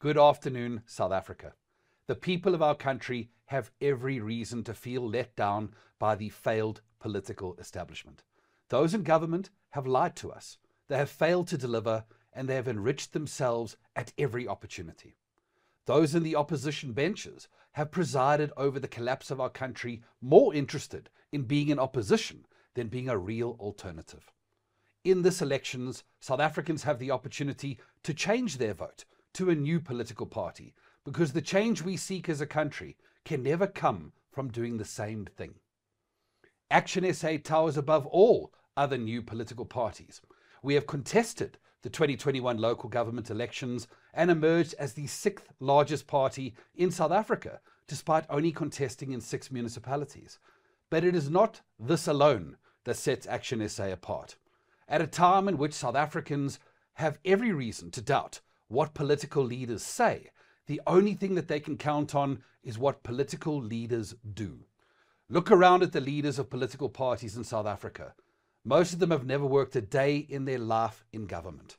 Good afternoon, South Africa. The people of our country have every reason to feel let down by the failed political establishment. Those in government have lied to us. They have failed to deliver, and they have enriched themselves at every opportunity. Those in the opposition benches have presided over the collapse of our country, more interested in being in opposition than being a real alternative. In this elections, South Africans have the opportunity to change their vote to a new political party, because the change we seek as a country can never come from doing the same thing. ActionSA towers above all other new political parties. We have contested the 2021 local government elections and emerged as the 6th largest party in South Africa, despite only contesting in 6 municipalities. But it is not this alone that sets ActionSA apart. At a time in which South Africans have every reason to doubt what political leaders say, the only thing that they can count on is what political leaders do. Look around at the leaders of political parties in South Africa. Most of them have never worked a day in their life in government.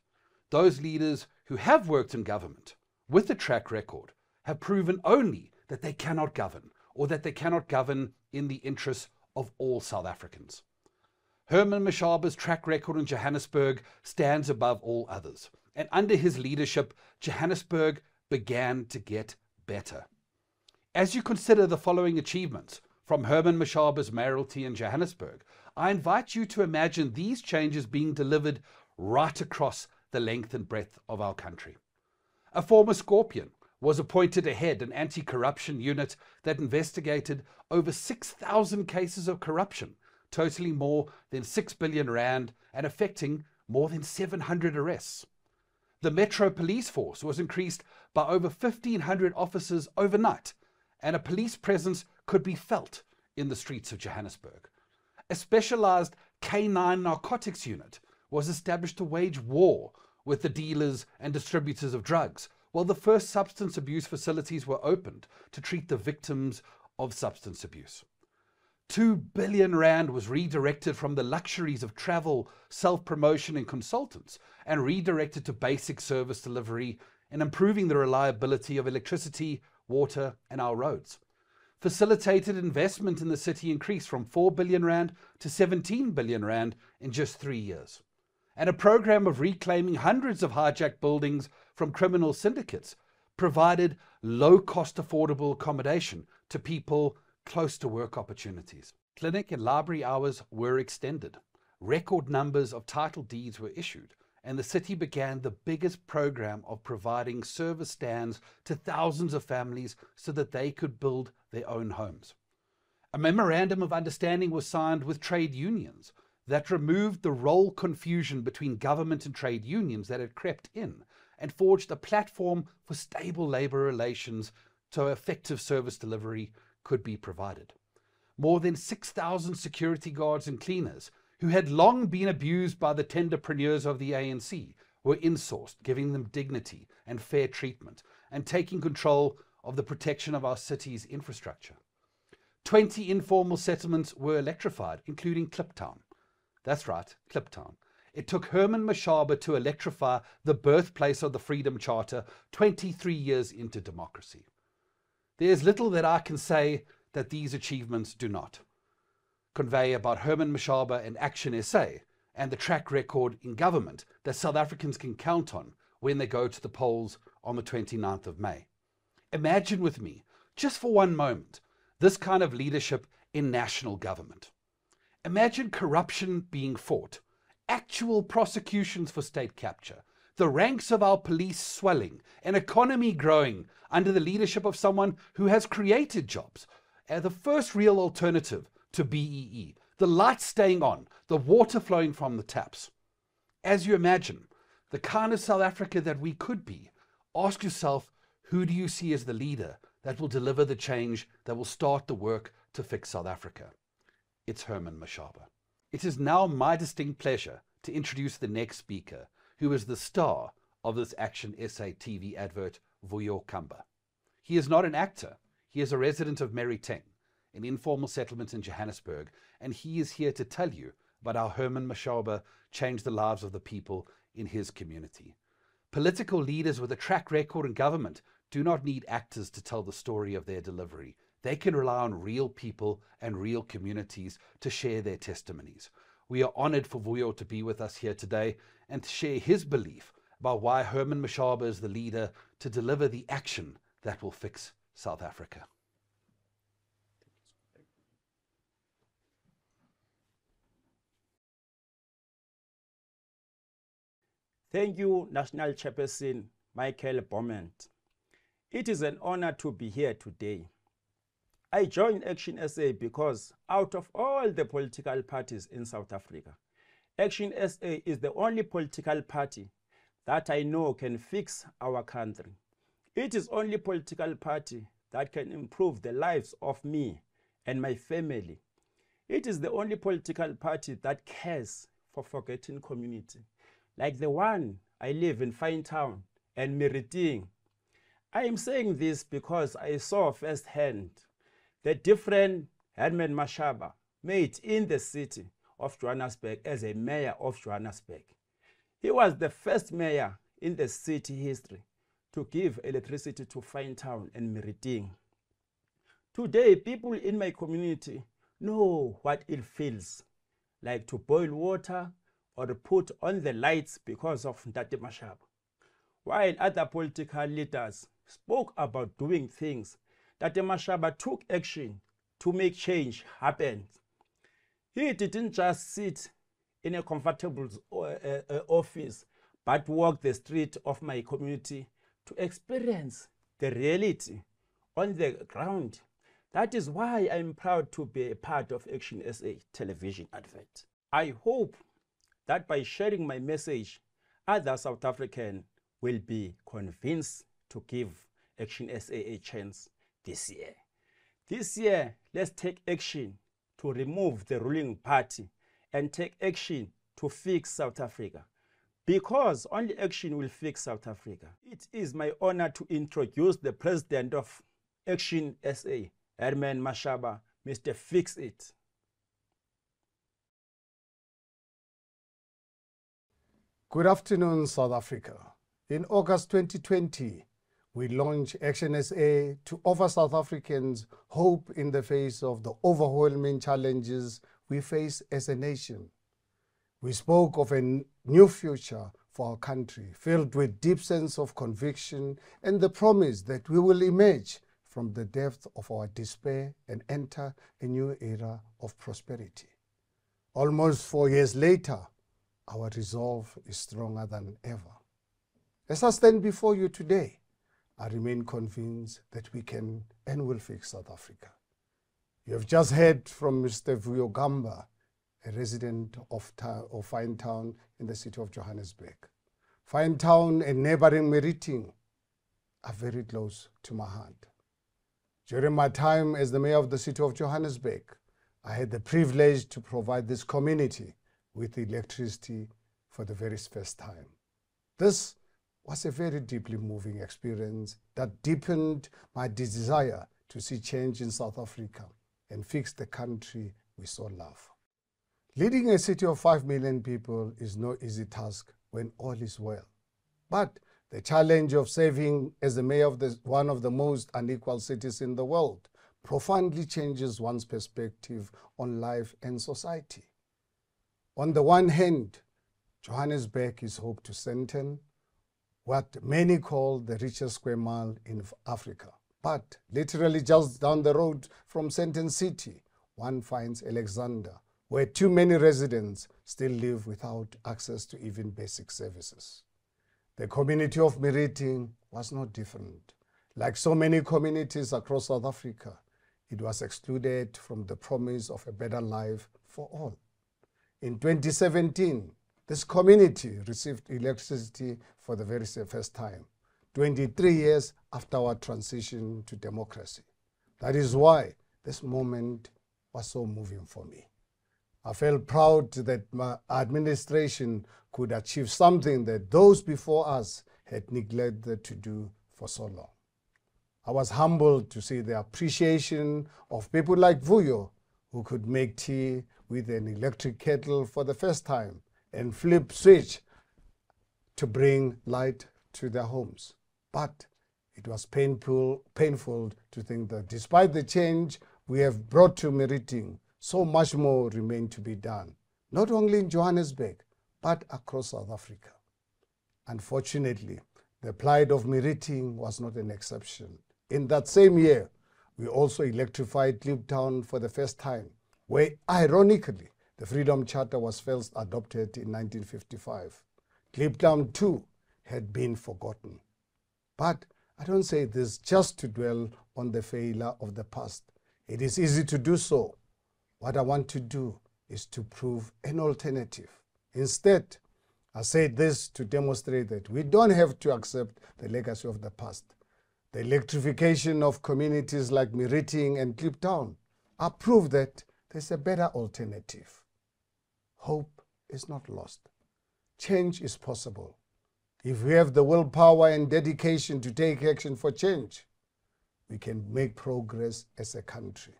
Those leaders who have worked in government with a track record have proven only that they cannot govern, or that they cannot govern in the interests of all South Africans. Herman Mashaba's track record in Johannesburg stands above all others, and under his leadership, Johannesburg began to get better. As you consider the following achievements from Herman Mashaba's mayoralty in Johannesburg, I invite you to imagine these changes being delivered right across the length and breadth of our country. A former Scorpion was appointed to head an anti-corruption unit that investigated over 6,000 cases of corruption, totaling more than 6 billion rand and affecting more than 700 arrests. The Metro Police Force was increased by over 1,500 officers overnight, and a police presence could be felt in the streets of Johannesburg. A specialized K9 narcotics unit was established to wage war with the dealers and distributors of drugs, while the first substance abuse facilities were opened to treat the victims of substance abuse. 2 billion rand was redirected from the luxuries of travel, self-promotion and consultants, and redirected to basic service delivery and improving the reliability of electricity, water and our roads. Facilitated investment in the city increased from 4 billion rand to 17 billion rand in just 3 years. And a program of reclaiming hundreds of hijacked buildings from criminal syndicates provided low-cost affordable accommodation to people close to work opportunities. Clinic and library hours were extended. Record numbers of title deeds were issued, and the city began the biggest program of providing service stands to thousands of families so that they could build their own homes. A memorandum of understanding was signed with trade unions that removed the role confusion between government and trade unions that had crept in, and forged a platform for stable labor relations so effective service delivery could be provided. More than 6,000 security guards and cleaners who had long been abused by the tenderpreneurs of the ANC were insourced, giving them dignity and fair treatment and taking control of the protection of our city's infrastructure. 20 informal settlements were electrified, including Kliptown. That's right, Kliptown. It took Herman Mashaba to electrify the birthplace of the Freedom Charter 23 years into democracy. There is little that I can say that these achievements do not convey about Herman Mashaba and ActionSA and the track record in government that South Africans can count on when they go to the polls on the 29th of May. Imagine with me, just for one moment, this kind of leadership in national government. Imagine corruption being fought, actual prosecutions for state capture, the ranks of our police swelling, an economy growing under the leadership of someone who has created jobs, the first real alternative to BEE, the lights staying on, the water flowing from the taps. As you imagine the kind of South Africa that we could be, ask yourself, who do you see as the leader that will deliver the change that will start the work to fix South Africa? It's Herman Mashaba. It is now my distinct pleasure to introduce the next speaker, who is the star of this ActionSA TV advert, Vuyo Kamba. He is not an actor. He is a resident of Meriteng, an informal settlement in Johannesburg, and he is here to tell you about how Herman Mashaba changed the lives of the people in his community. Political leaders with a track record in government do not need actors to tell the story of their delivery. They can rely on real people and real communities to share their testimonies. We are honoured for Vuyo to be with us here today and to share his belief about why Herman Mashaba is the leader to deliver the action that will fix South Africa. Thank you, National Chairperson Michael Beaumont. It is an honor to be here today. I joined ActionSA because out of all the political parties in South Africa, ActionSA is the only political party that I know can fix our country. It is only political party that can improve the lives of me and my family. It is the only political party that cares for forgotten community, like the one I live in Fine Town and Meriting. I am saying this because I saw firsthand the difference Herman Mashaba made in the city of Johannesburg as a mayor of Johannesburg. He was the first mayor in the city history to give electricity to Fine Town and Meriting. Today, people in my community know what it feels like to boil water or to put on the lights because of Ntate Mashaba. While other political leaders spoke about doing things, Ntate Mashaba took action to make change happen. He didn't just sit in a comfortable office, but walk the street of my community to experience the reality on the ground. That is why I'm proud to be a part of ActionSA television advert. I hope that by sharing my message, other South Africans will be convinced to give ActionSA a chance this year. This year, let's take action to remove the ruling party and take action to fix South Africa, because only action will fix South Africa. It is my honor to introduce the president of ActionSA, Herman Mashaba, Mr. Fix It. Good afternoon, South Africa. In August 2020, we launched ActionSA to offer South Africans hope in the face of the overwhelming challenges we face as a nation. We spoke of a new future for our country, filled with deep sense of conviction and the promise that we will emerge from the depth of our despair and enter a new era of prosperity. Almost 4 years later, our resolve is stronger than ever. As I stand before you today, I remain convinced that we can and will fix South Africa. You have just heard from Mr. Vuyo Gamba, a resident of Fine Town in the city of Johannesburg. Fine Town and neighboring Meriting are very close to my heart. During my time as the mayor of the city of Johannesburg, I had the privilege to provide this community with electricity for the very first time. This was a very deeply moving experience that deepened my desire to see change in South Africa and fix the country we so love. Leading a city of 5 million people is no easy task when all is well. But the challenge of serving as the mayor of one of the most unequal cities in the world profoundly changes one's perspective on life and society. On the one hand, Johannesburg is home to Sandton, what many call the richest square mile in Africa. But literally just down the road from Sandton City, one finds Alexander, where too many residents still live without access to even basic services. The community of Meriting was no different. Like so many communities across South Africa, it was excluded from the promise of a better life for all. In 2017, this community received electricity for the very first time, 23 years after our transition to democracy. That is why this moment was so moving for me. I felt proud that my administration could achieve something that those before us had neglected to do for so long. I was humbled to see the appreciation of people like Vuyo, who could make tea with an electric kettle for the first time and flip switch to bring light to their homes. But it was painful to think that despite the change we have brought to Meriting, so much more remained to be done, not only in Johannesburg, but across South Africa. Unfortunately, the plight of Meriting was not an exception. In that same year, we also electrified Kliptown for the first time, where, ironically, the Freedom Charter was first adopted in 1955. Kliptown, too, had been forgotten. But I don't say this just to dwell on the failure of the past. It is easy to do so. What I want to do is to prove an alternative. Instead, I say this to demonstrate that we don't have to accept the legacy of the past. The electrification of communities like Meriting and Kliptown are proof that there's a better alternative. Hope is not lost. Change is possible. If we have the willpower and dedication to take action for change, we can make progress as a country.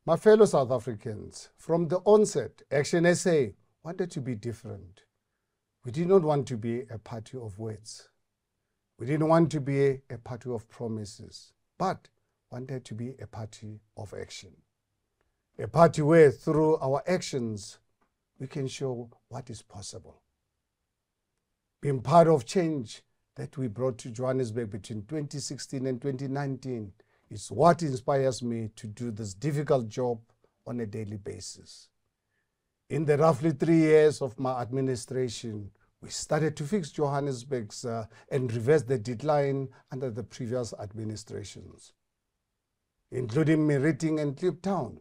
My fellow South Africans, from the onset, ActionSA wanted to be different. We did not want to be a party of words. We didn't want to be a party of promises, but wanted to be a party of action. A party where, through our actions, we can show what is possible. Being part of change that we brought to Johannesburg between 2016 and 2019 is what inspires me to do this difficult job on a daily basis. In the roughly 3 years of my administration, we started to fix Johannesburg's and reverse the decline under the previous administrations. Including Meriting and Kliptown,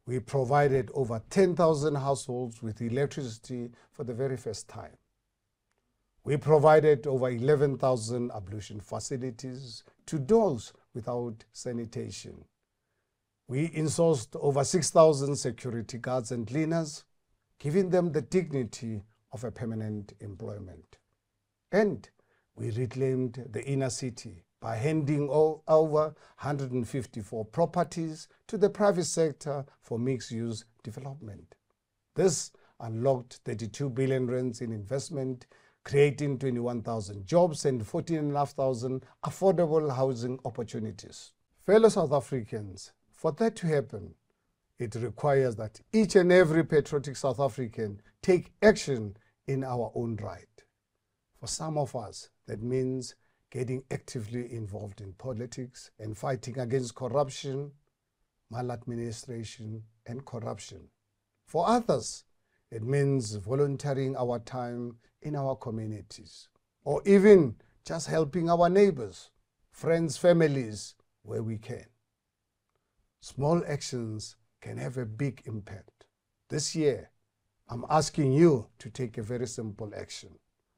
we provided over 10,000 households with electricity for the very first time. We provided over 11,000 ablution facilities to those without sanitation. We insourced over 6,000 security guards and cleaners, giving them the dignity of a permanent employment. And we reclaimed the inner city by handing over 154 properties to the private sector for mixed-use development. This unlocked 32 billion rands in investment, creating 21,000 jobs and 14,500 affordable housing opportunities. Fellow South Africans, for that to happen, it requires that each and every patriotic South African take action in our own right. For some of us, that means getting actively involved in politics and fighting against corruption, maladministration, and corruption. For others, it means volunteering our time in our communities, or even just helping our neighbors, friends, families, where we can. Small actions can have a big impact. This year, I'm asking you to take a very simple action.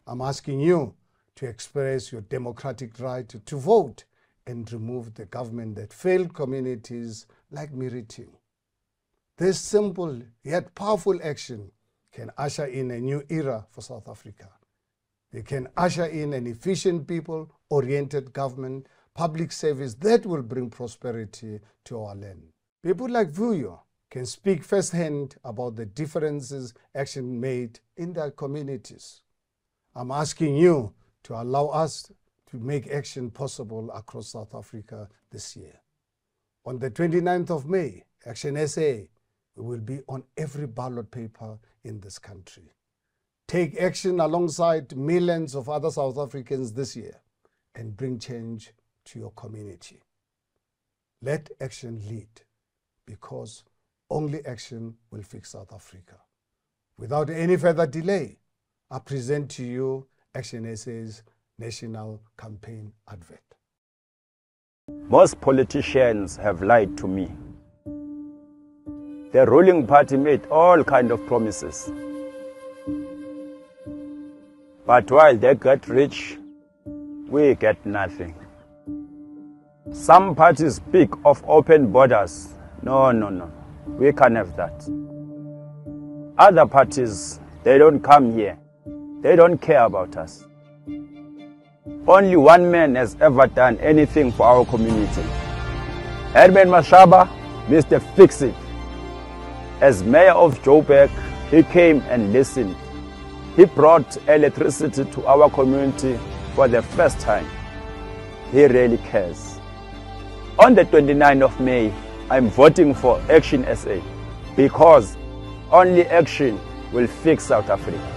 I'm asking you to express your democratic right to vote and remove the government that failed communities like Meriting. This simple yet powerful action can usher in a new era for South Africa. It can usher in an efficient, people-oriented government, public service that will bring prosperity to our land. People like Vuyo can speak firsthand about the differences action made in their communities. I'm asking you to allow us to make action possible across South Africa this year. On the 29th of May, ActionSA will be on every ballot paper in this country. Take action alongside millions of other South Africans this year and bring change to your community. Let action lead, because only action will fix South Africa. Without any further delay, I present to you ActionSA's National Campaign Advert. Most politicians have lied to me. The ruling party made all kinds of promises. But while they get rich, we get nothing. Some parties speak of open borders. No. We can't have that. Other parties, they don't come here. They don't care about us. Only one man has ever done anything for our community. Herman Mashaba, Mr. Fix-It. As mayor of Joburg, he came and listened. He brought electricity to our community for the first time. He really cares. On the 29th of May, I'm voting for ActionSA because only action will fix South Africa.